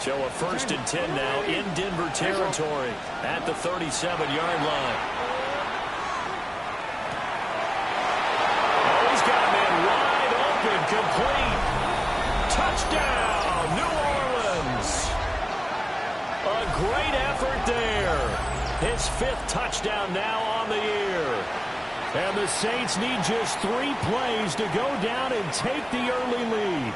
So a 1st and 10 now in Denver territory at the 37-yard line. Oh, he's got a man wide open, complete. Touchdown, New Orleans. A great effort there. His 5th touchdown now on the year. And the Saints need just 3 plays to go down and take the early lead.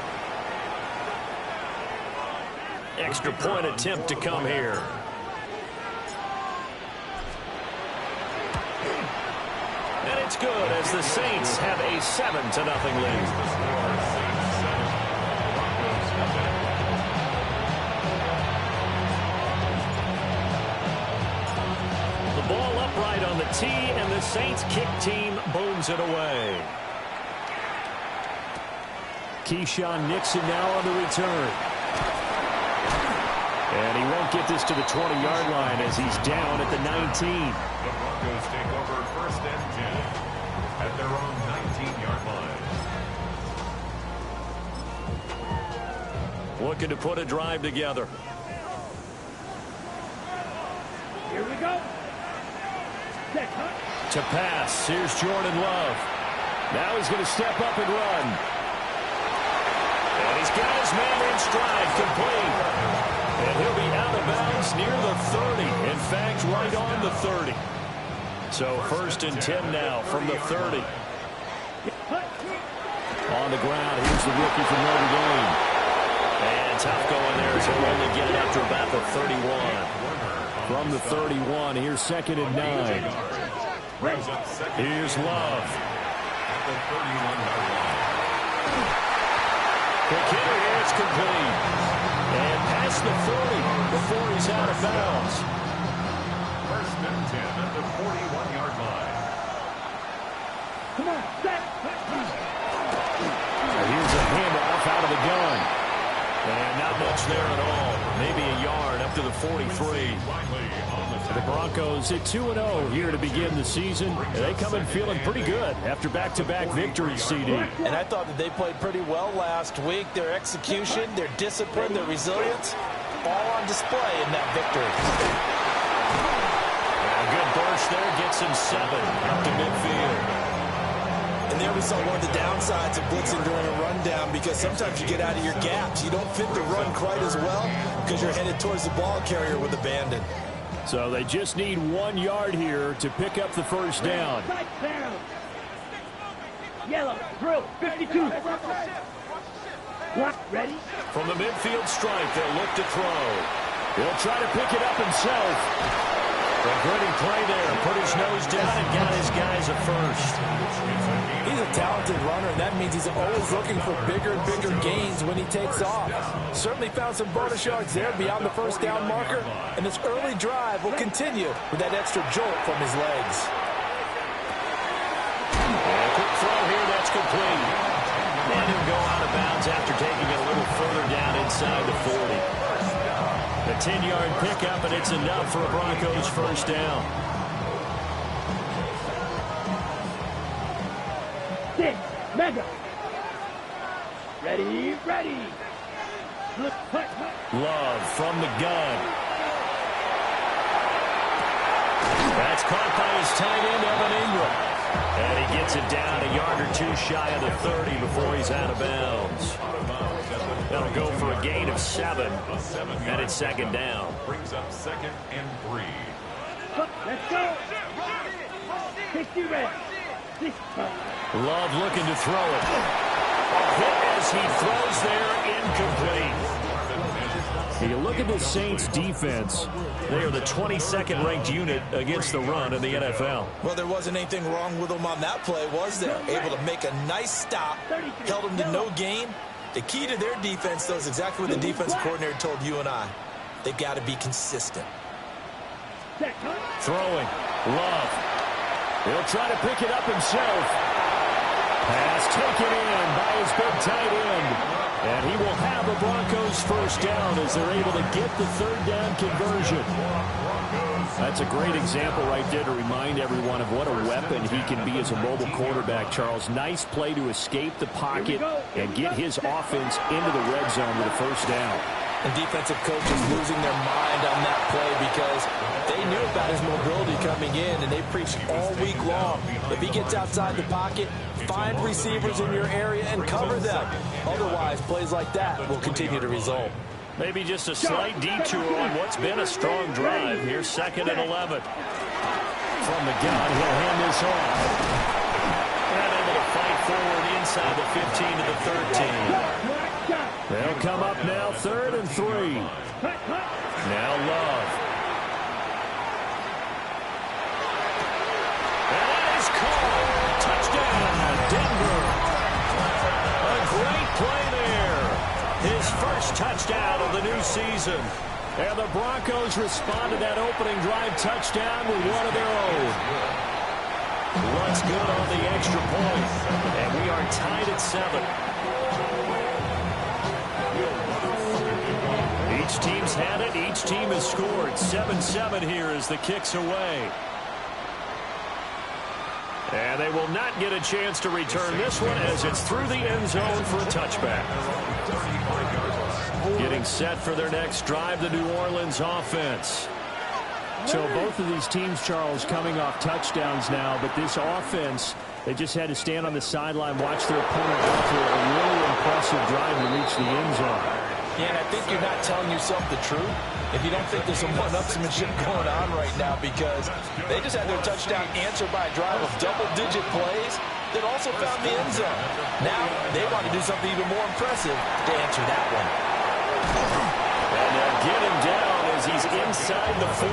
Extra point attempt to come here. And it's good as the Saints have a 7-0 lead. The ball upright on the tee, and the Saints kick team booms it away. Keyshawn Nixon now on the return. And he won't get this to the 20-yard line as he's down at the 19. The Broncos take over 1st and 10 at their own 19-yard line. Looking to put a drive together. Here we go. To pass, here's Jordan Love. Now he's going to step up and run. And he's got his man in stride, complete. And he'll be out of bounds near the 30. In fact, right on the 30. So 1st and 10 now from the 30. On the ground, here's the rookie from Notre Dame. And tough going there as he'll only get it up to about the 31. From the 31, here's 2nd and 9. Here's Love. At the 31-yard line. The kicker here is complete. And past the 40 before he's out of bounds. 1st and 10 at the 41-yard line. Come on, set. Here's a handoff out of the gun. And not much there at all. Maybe a yard up to the 43. The Broncos at 2-0 here to begin the season. They come in feeling pretty good after back-to-back victories, CD. And I thought that they played pretty well last week. Their execution, their discipline, their resilience, all on display in that victory. A good burst there gets him 7 up to midfield. And there we saw one of the downsides of blitzing during a rundown, because sometimes you get out of your gaps. You don't fit the run quite as well because you're headed towards the ball carrier with abandon. So they just need 1 yard here to pick up the 1st down. Yellow, through, 52. Ready? From the midfield stripe, they'll look to throw. He'll try to pick it up himself. A gritty play there. Put his nose down and got his guys a 1st. He's a talented runner, and that means he's always looking for bigger and bigger gains when he takes off. Certainly found some bonus yards there beyond the 1st down marker, and this early drive will continue with that extra jolt from his legs. And a quick throw here, that's complete. And he'll go out of bounds after taking it a little further down inside the 40. A 10-yard pickup, and it's enough for a Broncos 1st down. 6, mega. Ready, ready. Love from the gun. That's caught by his tight end, Evan Ingram. And he gets it down a yard or 2 shy of the 30 before he's out of bounds. That'll go for a gain of 7. And it's 2nd down. Brings up 2nd and 3. Let's go. 60 red. Love looking to throw it. Hit as he throws there, incomplete. You look at the Saints defense. They are the 22nd ranked unit against the run in the NFL. Well, there wasn't anything wrong with them on that play, was there? Able to make a nice stop, held them to no gain. The key to their defense, though, is exactly what the defense coordinator told you and I. They've got to be consistent. Throwing. Love. He'll try to pick it up himself. Pass taken in by his big tight end. And he will have the Broncos 1st down as they're able to get the 3rd down conversion. That's a great example right there to remind everyone of what a weapon he can be as a mobile quarterback, Charles. Nice play to escape the pocket and get his offense into the red zone with a 1st down. And defensive coaches losing their mind on that play because they knew about his mobility coming in, and they preached all week long. If he gets outside the pocket, find receivers in your area and cover them. Otherwise, plays like that will continue to result. Maybe just a slight detour on what's been a strong drive. Here's 2nd and 11. From the gun, he'll hand this off. And able to fight forward inside the 15 to the 13. They'll come up now, 3rd and 3. Now Love. And that is caught. Touchdown, Denver. A great play there. His first touchdown of the new season. And the Broncos respond to that opening drive touchdown with one of their own. Runs good on the extra point. And we are tied at 7. Each team's had it. Each team has scored. 7-7 here as the kick's away. And they will not get a chance to return this one as it's through the end zone for a touchback. Getting set for their next drive, the New Orleans offense. So both of these teams, Charles, coming off touchdowns now, but this offense, they just had to stand on the sideline, watch their opponent go through a really impressive drive to reach the end zone. Yeah, and I think you're not telling yourself the truth if you don't think there's some one-upsmanship going on right now, because they just had their touchdown answered by a drive of double-digit plays that also found the end zone. Now they want to do something even more impressive to answer that one. And they'll get him down as he's inside the 40.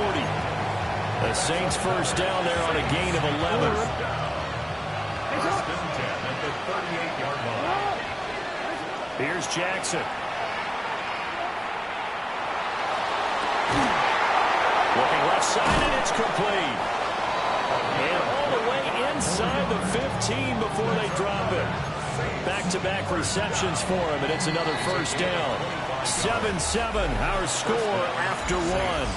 The Saints first down there on a gain of 11. First and 10 at the 38-yard line. Here's Jackson. Looking left side, and it's complete. And all the way inside the 15 before they drop it. Back-to-back receptions for him, and it's another first down. 7-7, our score after one.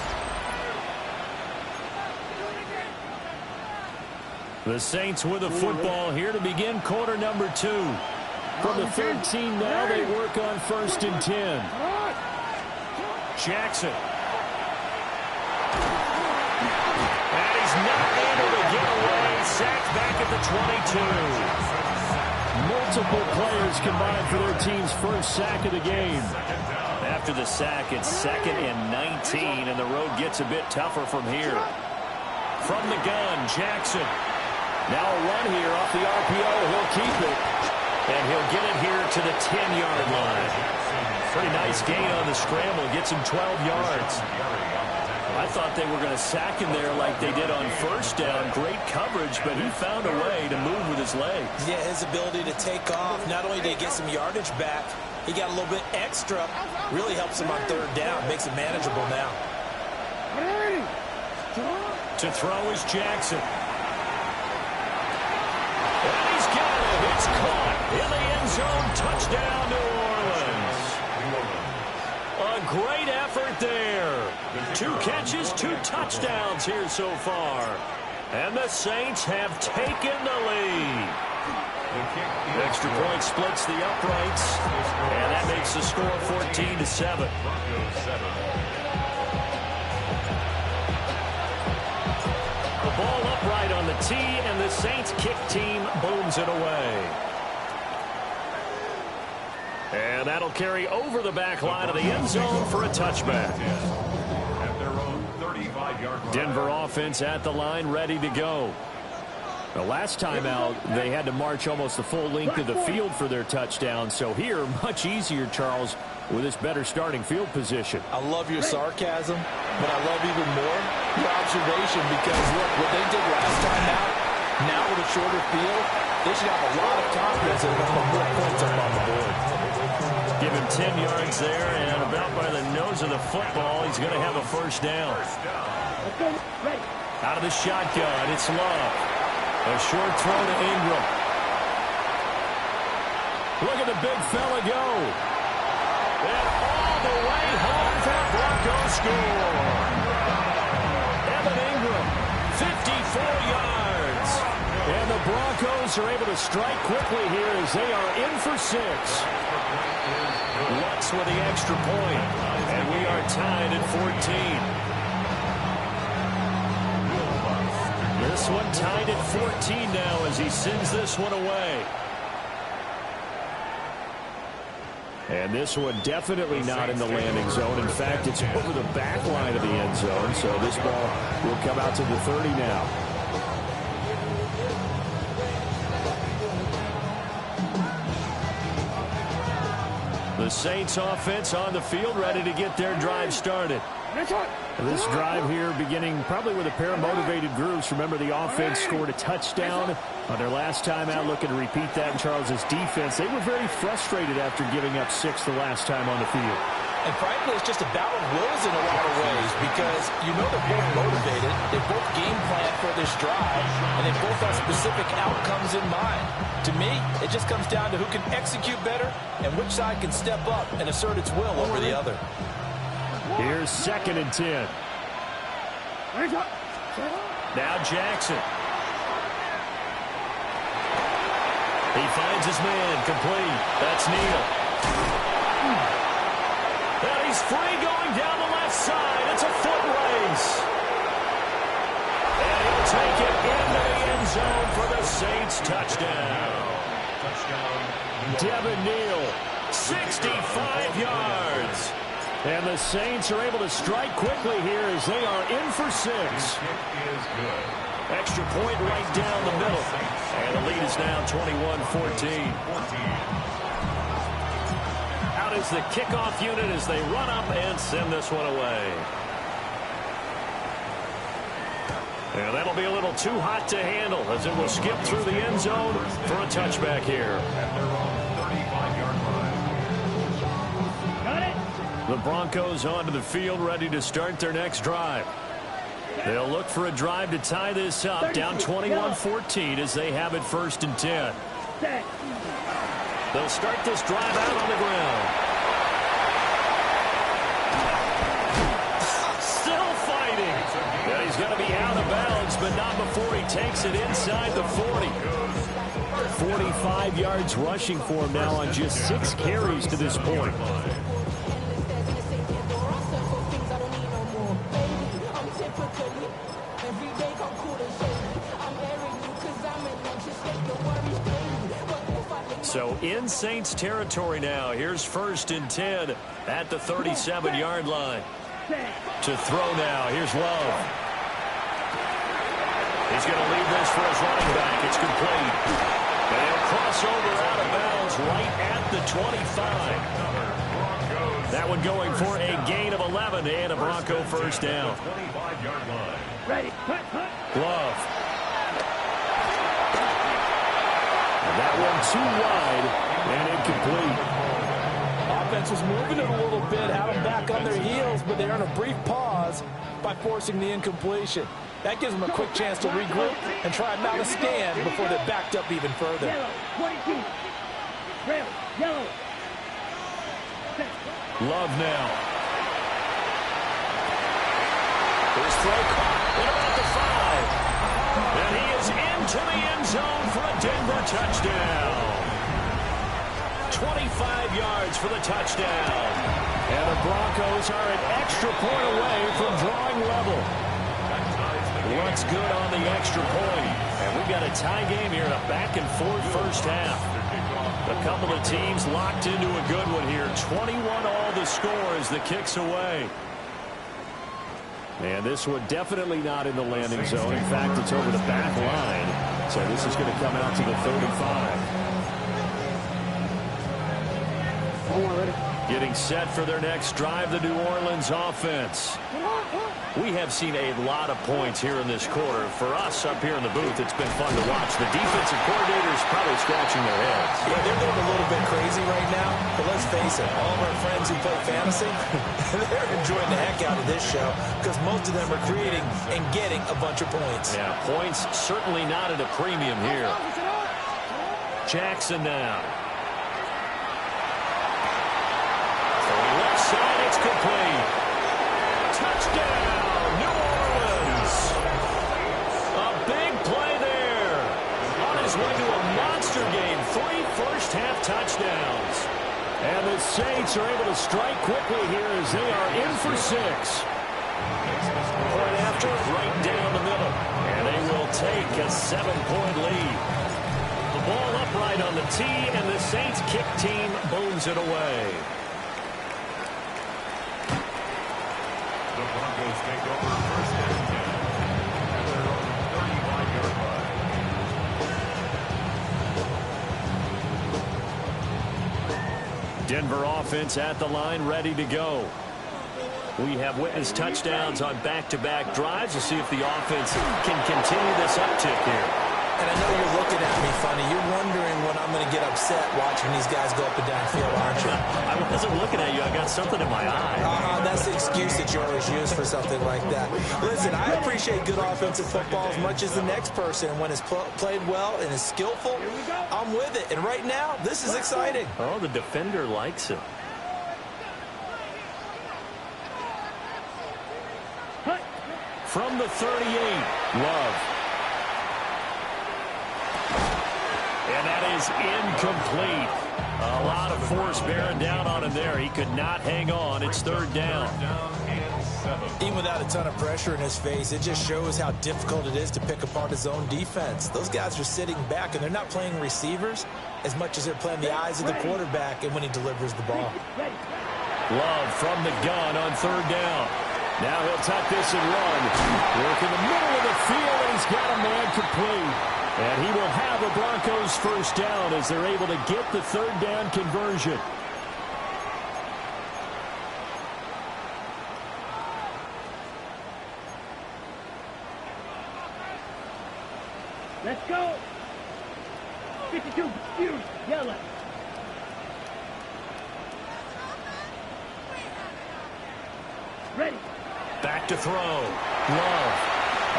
The Saints with the football here to begin quarter number 2. From the 13 now, they work on 1st and 10. Jackson. And he's not able to get away. Sacked back at the 22. Multiple players combined for their team's first sack of the game. After the sack, it's 2nd and 19, and the road gets a bit tougher from here. From the gun, Jackson. Now a run here off the RPO. He'll keep it. And he'll get it here to the 10-yard line. Pretty nice gain on the scramble. Gets him 12 yards. I thought they were going to sack him there like they did on first down. Great coverage, but he found a way to move with his legs. Yeah, his ability to take off. Not only did he get some yardage back, he got a little bit extra. Really helps him on 3rd down. Makes it manageable now. To throw is Jackson. And he's got it. It's caught in the end zone. Touchdown, New Orleans. A great effort there. 2 catches, 2 touchdowns here so far. And the Saints have taken the lead. Extra point splits the uprights. And that makes the score 14-7. The ball upright on the tee, and the Saints kick team booms it away. And that'll carry over the back line of the end zone for a touchback. At their own 35-yard line. Denver offense at the line, ready to go. The last time out, they had to march almost the full length of the field for their touchdown. So here, much easier, Charles, with this better starting field position. I love your sarcasm, but I love even more your observation, because, look, what they did last time out, now with a shorter field, they should have a lot of confidence in them to put points up on the board. Give him 10 yards there, and about by the nose of the football, he's going to have a first down. Out of the shotgun, it's Love. A short throw to Ingram. Look at the big fella go. And all the way home for a Broncos score. Evan Ingram, 54 yards. And the Broncos Broncos are able to strike quickly here as they are in for 6. Lutz with the extra point, and we are tied at 14. This one tied at 14 now as he sends this one away. And this one definitely not in the landing zone. In fact, it's over the back line of the end zone, so this ball will come out to the 30 now. The Saints offense on the field, ready to get their drive started. This drive here beginning probably with a pair of motivated groups. Remember, the offense scored a touchdown on their last time out, looking to repeat that in Charles's defense. They were very frustrated after giving up 6 the last time on the field. And frankly, it's just a battle of wills in a lot of ways because you know they're both motivated. They both game plan for this drive, and they both have specific outcomes in mind. To me, it just comes down to who can execute better and which side can step up and assert its will over the other. Here's 2nd and 10. Now Jackson. He finds his man, complete. That's Neal. And he's free going down the left side. It's a foot race. And he'll take it into the end zone for the Saints touchdown. Devin Neal, 65 yards. And the Saints are able to strike quickly here as they are in for 6. Extra point right down the middle. And the lead is now 21-14. Out is the kickoff unit as they run up and send this one away. And that'll be a little too hot to handle as it will skip through the end zone for a touchback here. At their own 35-yard line. Got it. The Broncos onto the field, ready to start their next drive. They'll look for a drive to tie this up, down 21-14 as they have it 1st and 10. They'll start this drive out on the ground. Still fighting. Yeah, he's going to be out of bounds, but not before he takes it inside the 40. 45 yards rushing for him now on just 6 carries to this point. So in Saints territory now. Here's 1st and 10 at the 37-yard line. To throw now. Here's Love. He's going to leave this for his running back. It's complete. And he'll cross over out of bounds right at the 25. That one going for a gain of 11 and a Bronco first down. Ready. Love. That one too wide and incomplete. Offense was moving it a little bit, had them back on their heels, but they're in a brief pause by forcing the incompletion. That gives them a quick chance to regroup and try and mount a stand before they're backed up even further. Yellow. 22. Red. Yellow. Love now. His throw caught at about the 5. And he is into the end zone for a Denver touchdown. 25 yards for the touchdown. And the Broncos are an extra point away from drawing level. Looks good on the extra point. And we've got a tie game here in a back-and-forth first half. A couple of teams locked into a good one here. 21 all the score as the kick's away. And this one definitely not in the landing zone. In fact, it's over the back line. So this is going to come out to the 35. Getting set for their next drive, the New Orleans offense. We have seen a lot of points here in this quarter. For us up here in the booth, it's been fun to watch. The defensive coordinators probably scratching their heads. Yeah, they're going a little bit crazy right now, but let's face it, all of our friends who play fantasy, they're enjoying the heck out of this show because most of them are creating and getting a bunch of points. Yeah, points certainly not at a premium here. Jackson now. Left side, it's complete. Touchdown, New Orleans. A big play there. On his way to a touchdowns. And the Saints are able to strike quickly here as they are in for 6. Point after, right down the middle. And they will take a 7-point lead. The ball upright on the tee, and the Saints kick team booms it away. The Broncos take over first and 10 at their own 35-yard line. Denver offense at the line, ready to go. We have witnessed touchdowns on back-to-back drives. We'll see if the offense can continue this uptick here. And I know you're looking at me funny. You're wondering when I'm going to get upset watching these guys go up and down field, aren't you? I wasn't looking at you. I got something in my eye. That's the excuse that you always use for something like that. Listen, I appreciate good offensive football as much as the next person. When it's played well and is skillful, I'm with it. And right now, this is exciting. Oh, the defender likes it. From the 38, Love. And that is incomplete. A lot of force bearing down on him there. He could not hang on. It's third down. Even without a ton of pressure in his face, it just shows how difficult it is to pick apart his own defense. Those guys are sitting back, and they're not playing receivers as much as they're playing the eyes of the quarterback and when he delivers the ball. Love from the gun on third down. Now he'll tuck this and run. Work in the middle of the field, and he's got a man complete. And he will have the Broncos first down as they're able to get the third down conversion. Let's go. 52, huge, yellow. Ready. Back to throw. Love.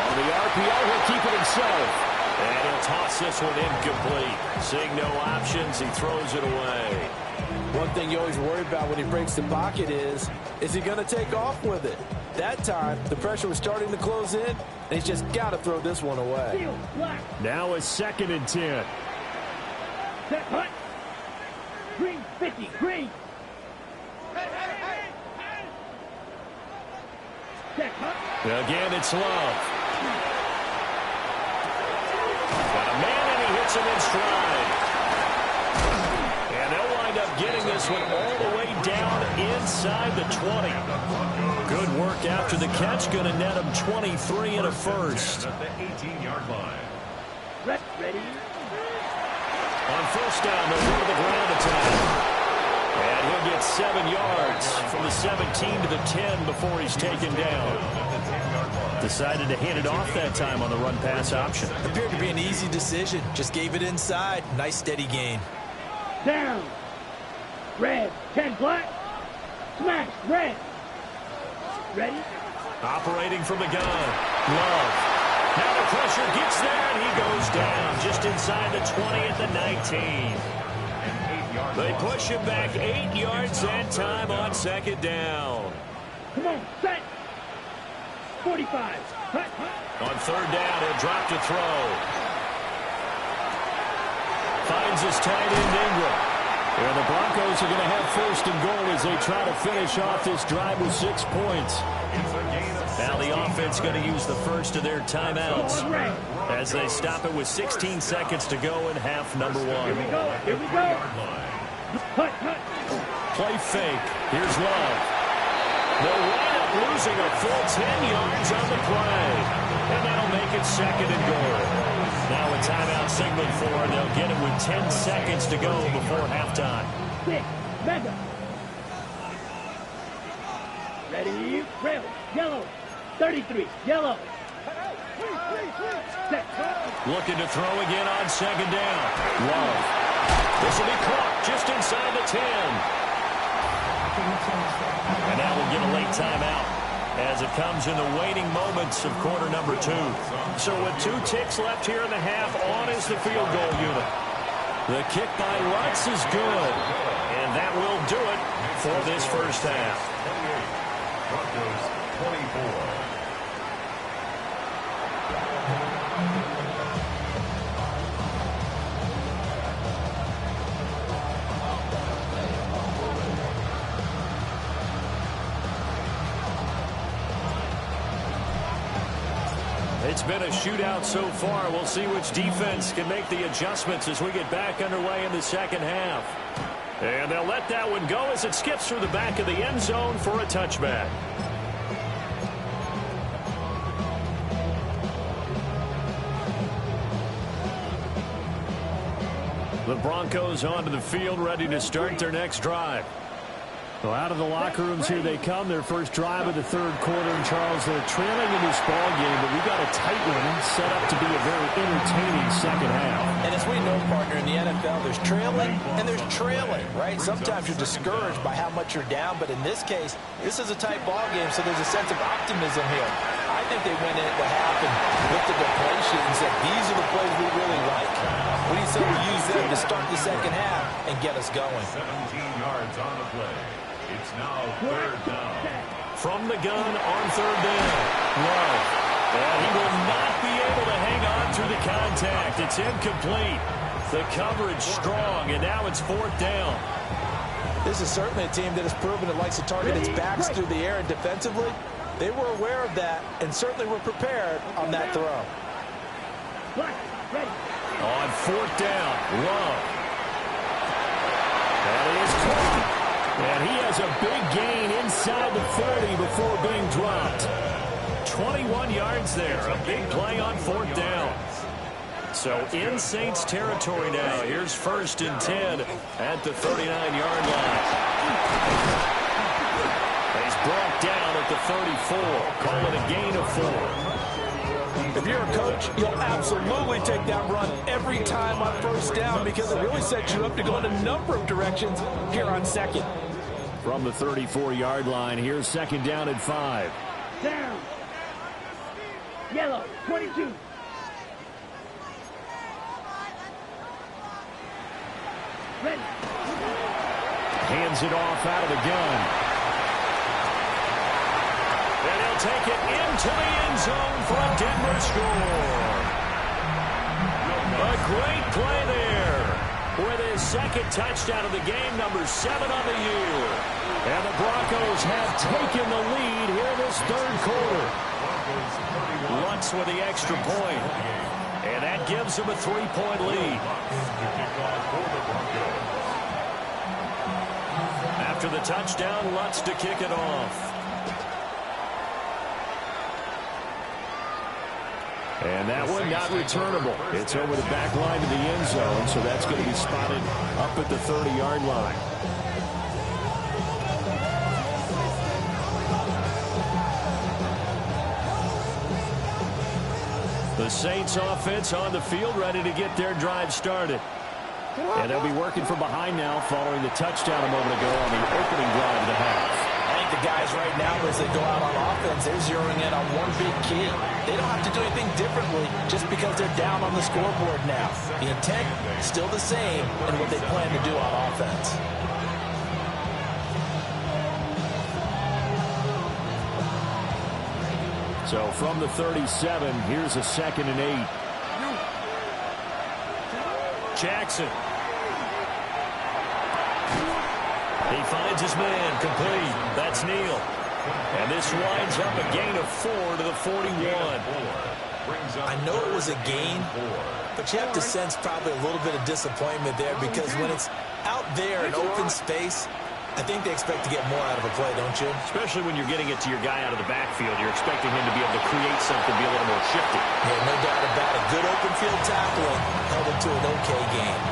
On the RPO, he'll keep it himself. And he'll toss this one incomplete. Seeing no options, he throws it away. One thing you always worry about when he breaks the pocket is he going to take off with it? That time, the pressure was starting to close in, and he's just got to throw this one away. Now a 2nd and 10. Set, hut. Green, 50, green. Set, hut. Again, it's Love. Got a man, and he hits him in stride. And they'll wind up getting this one all the way down inside the 20. Good work after the catch. Going to net him 23 and a first. At the 18-yard line. Ready. On first down, they'll go to the ground attack. And he'll get 7 yards from the 17 to the 10 before he's taken down. Decided to hand it off that time on the run-pass option. Appeared to be an easy decision. Just gave it inside. Nice steady gain. Down. Red. 10 black. Smash. Red. Ready. Operating from the gun. Love. Now the pressure gets there, and he goes down just inside the 20 at the 19. They push him back 8 yards that time on second down. Come on. Set. 45. Hut, hut. On third down, he'll drop to throw. Finds his tight end, Ingram. And the Broncos are going to have first and goal as they try to finish off this drive with 6 points. Now the offense going to use the first of their timeouts as they stop it with 16 seconds to go in half number 1. Here we go. Here we go. Hut, hut. Play fake. Here's Love. They'll wind up losing a full 10 yards on the play. And that'll make it second and goal. Now a timeout signaled for, and they'll get it with 10 seconds to go before halftime. 6. Mega. Ready. Rail. Yellow. 33. Yellow. Set. Looking to throw again on second down. Love. This will be caught just inside the 10. And now we'll get a late timeout as it comes in the waning moments of quarter number 2. So with 2 ticks left here in the half, on is the field goal unit. The kick by Lutz is good. And that will do it for this first half. Broncos 24. It's been a shootout so far. We'll see which defense can make the adjustments as we get back underway in the second half. And they'll let that one go as it skips through the back of the end zone for a touchback. The Broncos onto the field, ready to start their next drive. Well, out of the locker rooms here they come. Their first drive of the third quarter. And Charles, they're trailing in this ball game, but we've got a tight one set up to be a very entertaining second half. And as we know, partner, in the NFL, there's trailing and there's trailing, right? Sometimes you're discouraged by how much you're down, but in this case, this is a tight ball game, so there's a sense of optimism here. I think they went into the half and looked at their play sheet and said, these are the plays we really like. What do you say we use them to start the second half and get us going? 17 yards on the play. It's now third down. From the gun on third down. Love. And he will not be able to hang on through the contact. It's incomplete. The coverage strong, and now it's fourth down. This is certainly a team that has proven it likes to target its backs through the air, and defensively, they were aware of that and certainly were prepared on that throw. On fourth down, Love. That is caught. And he has a big gain inside the 40 before being dropped. 21 yards there. A big play on fourth down. So in Saints territory now. Here's first and 10 at the 39-yard line. He's brought down at the 34. Call it a gain of 4. If you're a coach, you'll absolutely take that run every time on first down because it really sets you up to go in a number of directions here on second. From the 34-yard line, here's second down at 5. Down. Yellow, 22. Ready. Hands it off out of the gun. And he'll take it into the end zone for a Denver score. A great play there with his second touchdown of the game, number 7 on the year. And the Broncos have taken the lead here in this third quarter. Lutz with the extra point. And that gives them a 3-point lead. After the touchdown, Lutz to kick it off. And that one not returnable. It's over the back line of the end zone, so that's going to be spotted up at the 30-yard line. The Saints offense on the field, ready to get their drive started. And they'll be working from behind now following the touchdown a moment ago on the opening drive of the half. I think the guys right now, as they go out on offense, they're zeroing in on one big key. They don't have to do anything differently just because they're down on the scoreboard now. The intent is still the same in what they plan to do on offense. So from the 37, here's a second and 8. Jackson. He finds his man, complete. That's Neal. And this winds up a gain of 4 to the 41. I know it was a gain, but you have to sense probably a little bit of disappointment there because when it's out there in open space, I think they expect to get more out of a play, don't you? Especially when you're getting it to your guy out of the backfield. You're expecting him to be able to create something, be a little more shifty. Yeah, no doubt about it. Good open field tackling held it to an okay game.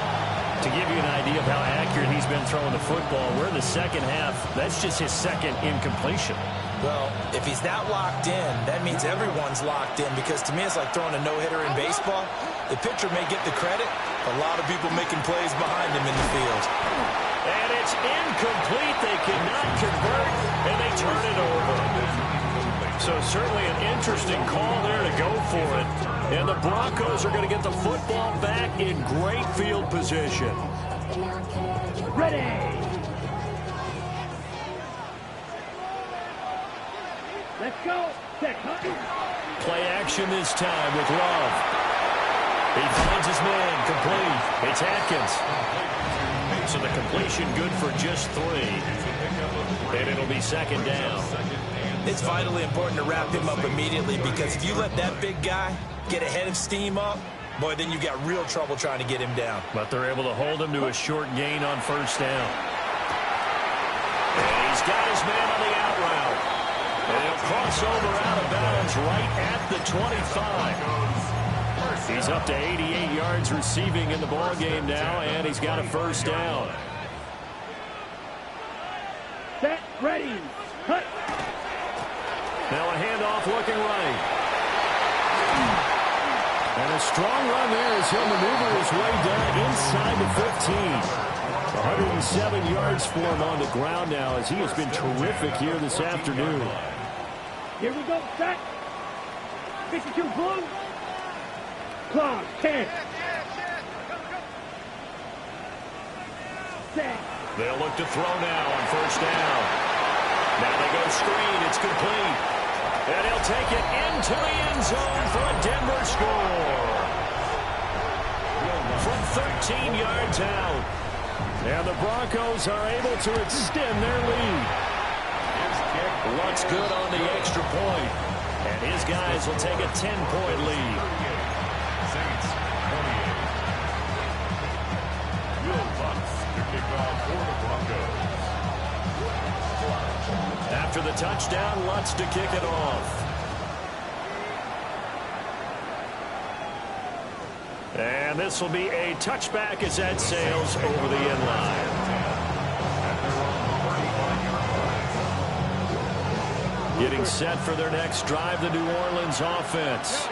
To give you an idea of how accurate he's been throwing the football, we're in the second half. That's just his second incompletion. Well, if he's not locked in, that means everyone's locked in because to me it's like throwing a no-hitter in baseball. The pitcher may get the credit, a lot of people making plays behind him in the field. And it's incomplete. They cannot convert, and they turn it over. So certainly an interesting call there to go for it. And the Broncos are going to get the football back in great field position. Ready. Let's go. Play action this time with Love. He finds his man, complete. It's Atkins. So the completion good for just 3. And it'll be second down. It's vitally important to wrap him up immediately, because if you let that big guy get ahead of steam up, boy, then you've got real trouble trying to get him down. But they're able to hold him to a short gain on first down. And he's got his man on the out route. And he'll cross over out of bounds right at the 25. He's up to 88 yards receiving in the ballgame now, and he's got a first down. Set, ready, cut. Now a handoff looking right. And a strong run there as he'll maneuver his way down inside the 15. 107 yards for him on the ground now, as he has been terrific here this afternoon. Here we go, set. 52 blue. Clock, 10. Set. They'll look to throw now on first down. Now they go screen. It's complete. And he'll take it into the end zone for a Denver score. From 13 yards out. And the Broncos are able to extend their lead. Luck's good on the extra point. And his guys will take a 10-point lead. Saints 28. Will Lutz to kick off for the Broncos. After the touchdown, Lutz to kick it off. And this will be a touchback as that sails over the end line. Getting set for their next drive, the New Orleans offense.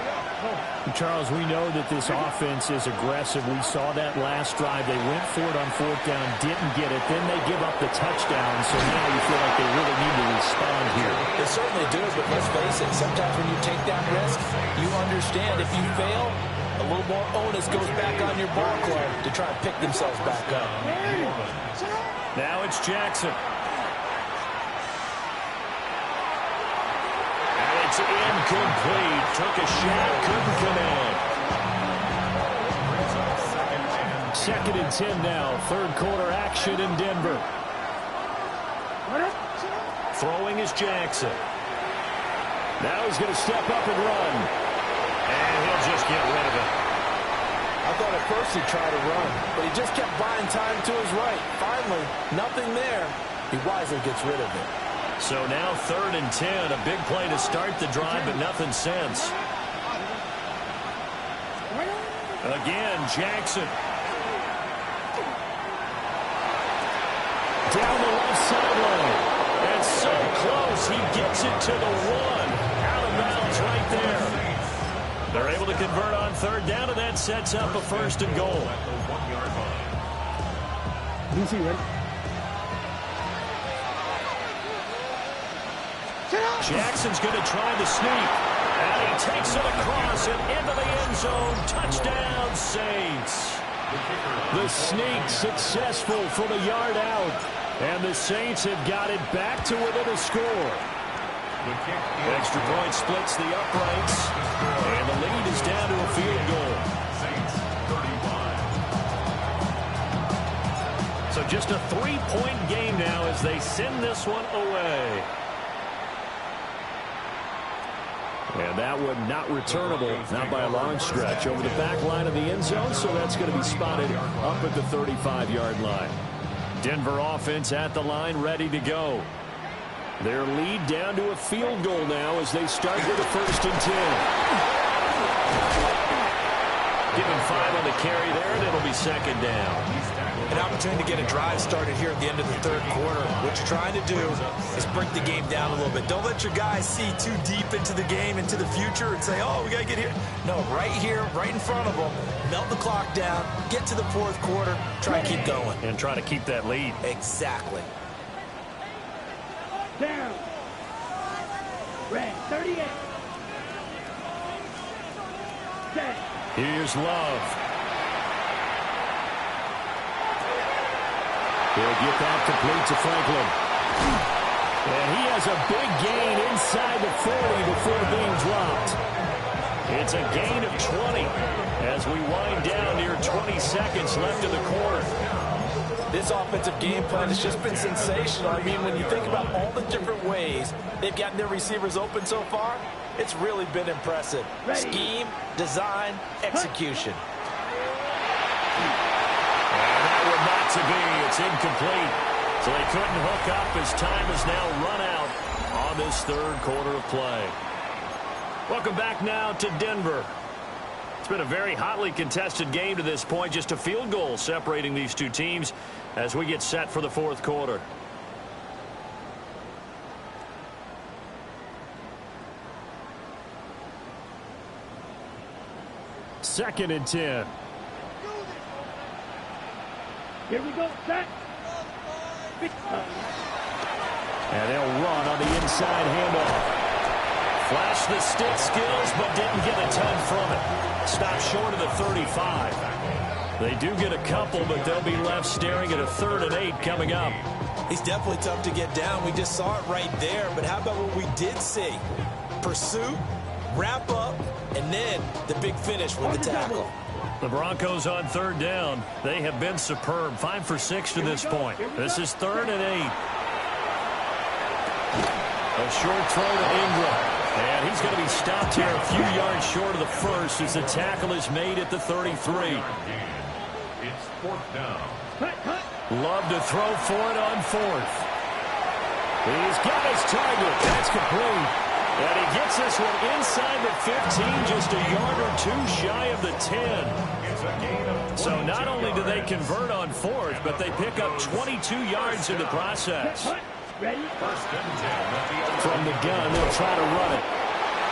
Charles, we know that this offense is aggressive. We saw that last drive. They went for it on fourth down, didn't get it. Then they give up the touchdown. So now you feel like they really need to respond here. They certainly do, but let's face it, sometimes when you take that risk, you understand if you fail, a little more onus goes back on your ball club to try and pick themselves back up. Now it's Jackson. And it's incomplete. Took a shot, couldn't connect. Second and 10 now. Third quarter action in Denver. Throwing is Jackson. Now he's going to step up and run. And he'll just get rid of it. I thought at first he'd try to run, but he just kept buying time to his right. Finally, nothing there. He wisely gets rid of it. So now third and 10. A big play to start the drive, but nothing since. Again, Jackson. Down the left sideline. And so close, he gets it to the one. Out of bounds right there. They're able to convert on third down, and that sets up a first and goal. Easy, right? Jackson's going to try the sneak. And he takes it across and into the end zone. Touchdown, Saints. The sneak successful for the yard out. And the Saints have got it back to within a score. Extra point splits the uprights. And the lead is down to a field goal. Saints 31. So just a 3-point game now as they send this one away. And that one not returnable, not by a long stretch, over the back line of the end zone, so that's going to be spotted up at the 35-yard line. Denver offense at the line, ready to go. Their lead down to a field goal now as they start with a first and 10. Give him 5 on the carry there, and it'll be second down. An opportunity to get a drive started here at the end of the third quarter. What you're trying to do is break the game down a little bit. Don't let your guys see too deep into the game, into the future, and say, oh, we got to get here. No, right here, right in front of them, melt the clock down, get to the fourth quarter, try and keep going. And try to keep that lead. Exactly. Down. Red, 38. Set. Here's Love. He'll get that complete to Franklin. And he has a big gain inside the 40 before being dropped. It's a gain of 20 as we wind down near 20 seconds left in the quarter. This offensive game plan has just been sensational. I mean, when you think about all the different ways they've gotten their receivers open so far, it's really been impressive. Scheme, design, execution. And that would not to be. It's incomplete. So they couldn't hook up as time has now run out on this third quarter of play. Welcome back now to Denver. It's been a very hotly contested game to this point. Just a field goal separating these two teams as we get set for the fourth quarter. Second and 10. Here we go, set. And they'll run on the inside handoff. Flashed the stick skills, but didn't get a ton from it. Stopped short of the 35. They do get a couple, but they'll be left staring at a 3rd and 8 coming up. He's definitely tough to get down. We just saw it right there. But how about what we did see? Pursuit, wrap up, and then the big finish with the tackle. The Broncos on 3rd down. They have been superb. 5 for 6 to this point. This is 3rd and 8. A short throw to Ingram. And he's going to be stopped here a few yards short of the first as the tackle is made at the 33. It's 4th down. Love to throw for it on 4th. He's got his target. That's complete. And he gets this one inside the 15, just a yard or two shy of the 10. So not only do they convert on 4th, but they pick up 22 yards in the process. From the gun, they'll try to run it.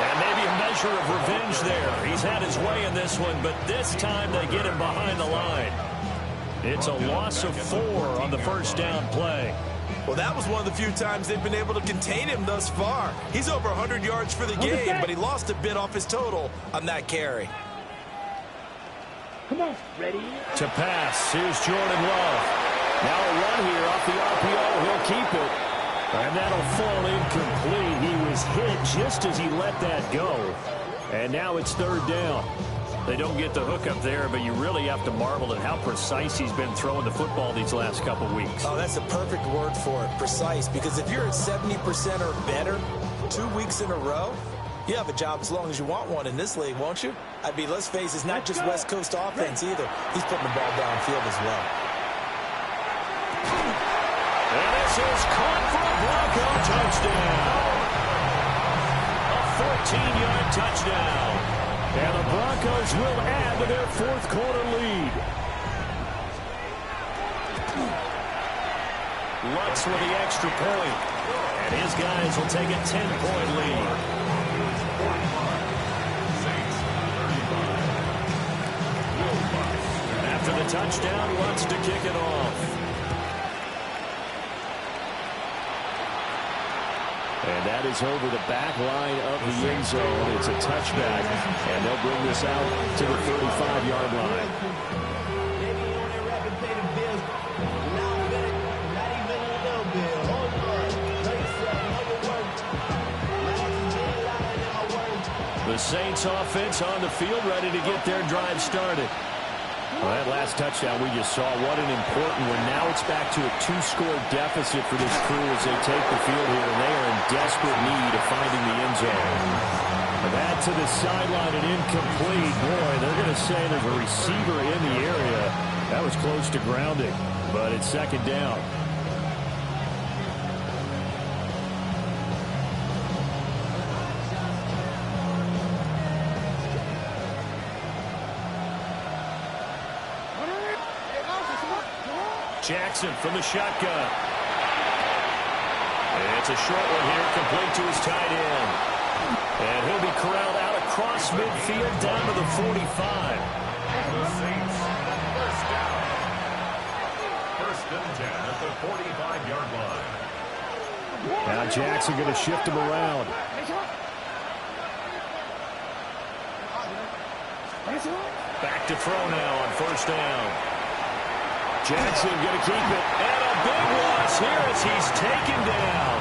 And maybe a measure of revenge there. He's had his way in this one, but this time they get him behind the line. It's a loss of 4 on the first down play. Well, that was one of the few times they've been able to contain him thus far. He's over 100 yards for the game, but he lost a bit off his total on that carry. Come on, ready? To pass, here's Jordan Love. Now a run here off the RPO. He'll keep it. And that'll fall incomplete. He was hit just as he let that go. And now it's 3rd down. They don't get the hook up there, but you really have to marvel at how precise he's been throwing the football these last couple weeks. Oh, that's a perfect word for it, precise, because if you're at 70% or better 2 weeks in a row, you have a job as long as you want one in this league, won't you? I mean, let's face it, it's not just West Coast offense either. He's putting the ball downfield as well. And this is caught for a Bronco touchdown. A 14-yard touchdown. And the Broncos will add to their 4th quarter lead. Lutz with the extra point. And his guys will take a 10-point lead. After the touchdown, Lutz to kick it off. And that is over the back line of the end zone. It's a touchback, and they'll bring this out to the 35-yard line. The Saints offense on the field, ready to get their drive started. Well, that last touchdown we just saw, what an important one. Now it's back to a 2-score deficit for this crew as they take the field here, and they are in desperate need of finding the end zone. That to the sideline and incomplete. Boy, they're going to say there's a receiver in the area. That was close to grounding, but it's 2nd down. Jackson from the shotgun. It's a short one here, complete to his tight end. And he'll be corralled out across midfield down to the 45. The Saints, 1st down. 1st and 10 at the 45-yard line. Now Jackson going to shift him around. Back to throw now on 1st down. Jackson going to keep it. And a big loss here as he's taken down.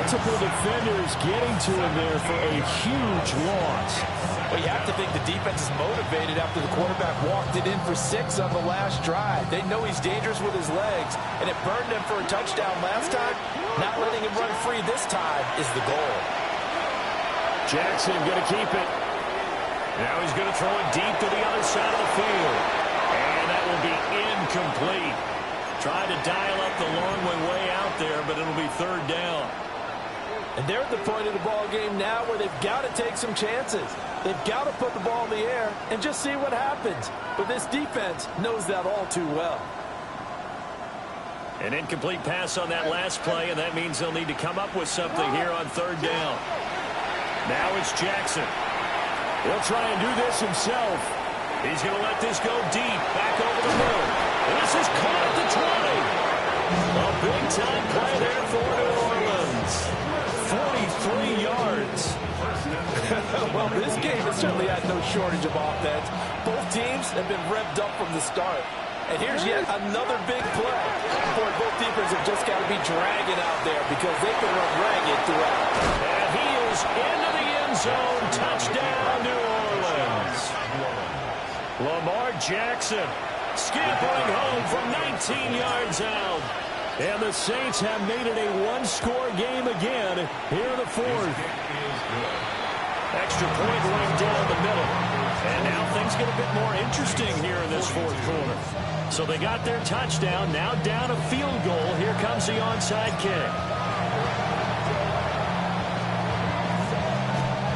multiple defenders getting to him there for a huge loss. Well, you have to think the defense is motivated after the quarterback walked it in for 6 on the last drive. They know he's dangerous with his legs, and it burned him for a touchdown last time. Not letting him run free this time is the goal. Jackson going to keep it. Now he's going to throw it deep to the other side of the field. And that will be incomplete. Tried to dial up the long way out there, but it'll be 3rd down. And they're at the point of the ball game now where they've got to take some chances. They've got to put the ball in the air and just see what happens. But this defense knows that all too well. An incomplete pass on that last play, and that means they'll need to come up with something here on 3rd down. Now it's Jackson. He'll try and do this himself. He's going to let this go deep, back over the middle. This is caught at the 20. A big-time play there for New Orleans. 43 yards. Well, this game has certainly had no shortage of offense. Both teams have been revved up from the start. And here's yet another big play. Boy, both defenses have just got to be dragging out there because they can run ragged throughout. And he is into the end zone. Touchdown, New Orleans. Lamar Jackson scampering home from 19 yards out. And the Saints have made it a one-score game again here in the 4th. Extra point right down the middle. And now things get a bit more interesting here in this 4th quarter. So they got their touchdown, now down a field goal. Here comes the onside kick.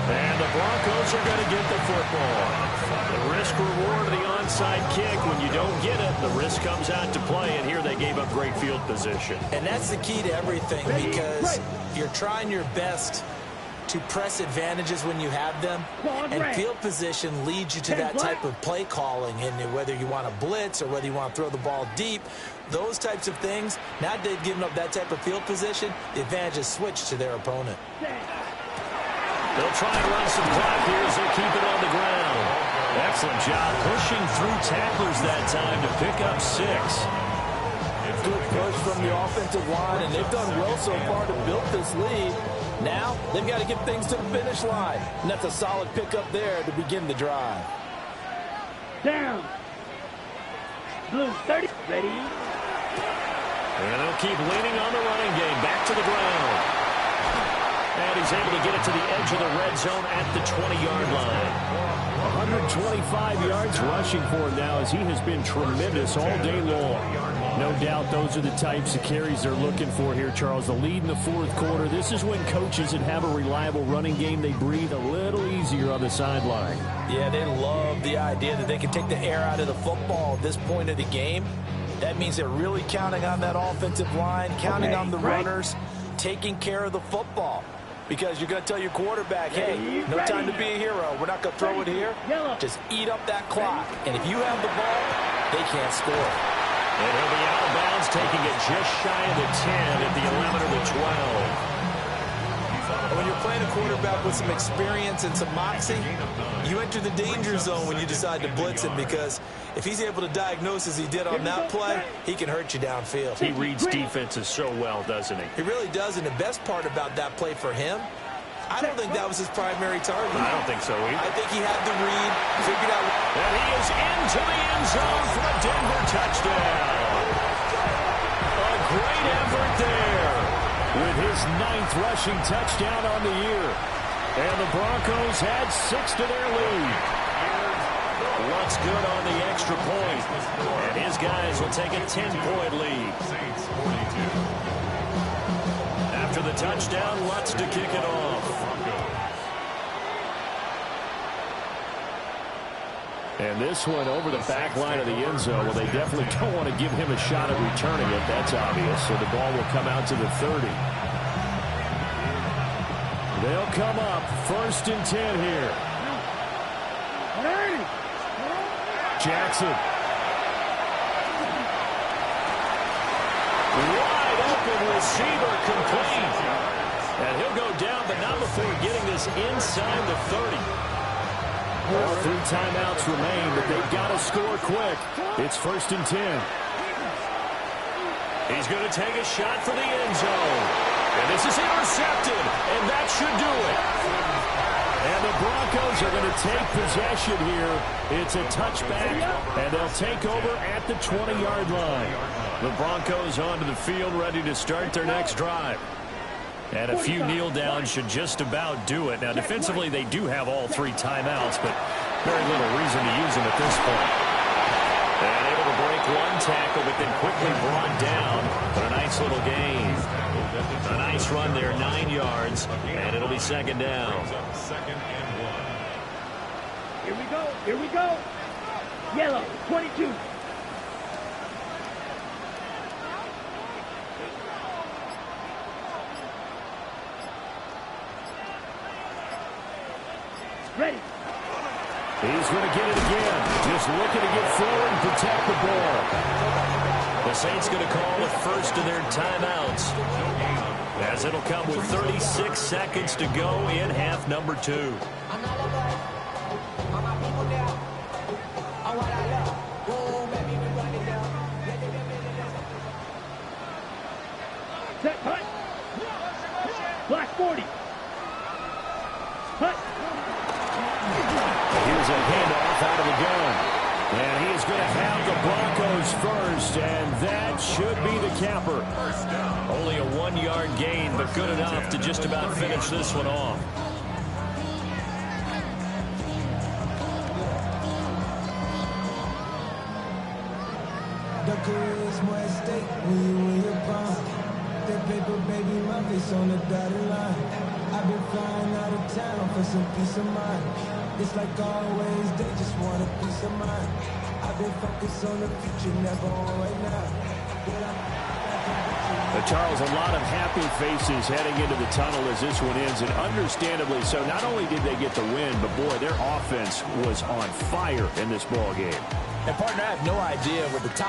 And the Broncos are going to get the football. The risk-reward of the onside kick, when you don't get it, the risk comes out to play, and here they gave up great field position. And that's the key to everything because you're trying your best to press advantages when you have them, and field position leads you to that type of play calling, and whether you want to blitz or whether you want to throw the ball deep, those types of things, now they've given up that type of field position, the advantage is switched to their opponent. They'll try and run some clock here as they keep it on the ground. Excellent job pushing through tacklers that time to pick up 6. Good push from the offensive line, and they've done well so far to build this lead. Now, they've got to get things to the finish line. And that's a solid pickup there to begin the drive. Down. Blue 30. Ready. And they'll keep leaning on the running game. Back to the ground. And he's able to get it to the edge of the red zone at the 20-yard line. 125 yards rushing for him now as he has been tremendous all day long. No doubt those are the types of carries they're looking for here, Charles. The lead in the 4th quarter. This is when coaches that have a reliable running game, they breathe a little easier on the sideline. Yeah, they love the idea that they can take the air out of the football at this point of the game. That means they're really counting on that offensive line, counting on the runners, taking care of the football. Because you're going to tell your quarterback, hey, no time to be a hero. We're not going to throw it here. Just eat up that clock. And if you have the ball, they can't score. And he'll be out of bounds, taking it just shy of the 10 at the 11 or the 12. When you're playing a quarterback with some experience and some moxie, you enter the danger zone when you decide to blitz him, because if he's able to diagnose as he did on that play, he can hurt you downfield. He reads defenses so well, doesn't he? He really does, and the best part about that play for him, I don't think that was his primary target. I don't think so either. I think he had the read, figured out. And he is into the end zone for a Denver touchdown. A great effort there with his 9th rushing touchdown on the year. And the Broncos had 6 to their lead. Looks good on the extra point. And his guys will take a 10-point lead. After the touchdown, Lutz to kick it off. And this one over the back line of the end zone. Well, they definitely don't want to give him a shot at returning it. That's obvious. So the ball will come out to the 30. They'll come up 1st and 10 here. Jackson. Wide open receiver complete. And he'll go down, but not before getting this inside the 30. Well, 3 timeouts remain, but they've got to score quick. It's 1st and 10. He's going to take a shot for the end zone. And this is intercepted. Broncos are going to take possession here. It's a touchback, and they'll take over at the 20-yard line. The Broncos onto the field, ready to start their next drive. And a few kneel downs should just about do it. Now, defensively, they do have all 3 timeouts, but very little reason to use them at this point. And able to break one tackle, but then quickly brought down. But a nice little gain. A nice run there, 9 yards, and it'll be second down. Second and 1. Here we go. Here we go. Yellow, 22. Ready. He's going to get it again. Just looking to get forward and protect the ball. The Saints going to call the first of their timeouts, as it'll come with 36 seconds to go in half number 2. Set, hut. Black 40. Hut. Here's a handoff out of the gun. And he's going to have the Broncos first, and that should be the capper. Only a 1-yard gain, but good enough to just about finish this one off. The career is more at stake when you win your prime. That paper, baby, my face on the dotted line. I've been flying out of town for some peace of mind. It's like always, they just want a piece of mind. I've been focused on the future, never on right now. Charles, a lot of happy faces heading into the tunnel as this one ends, and understandably so. Not only did they get the win, but boy, their offense was on fire in this ball game. And partner, I have no idea what the top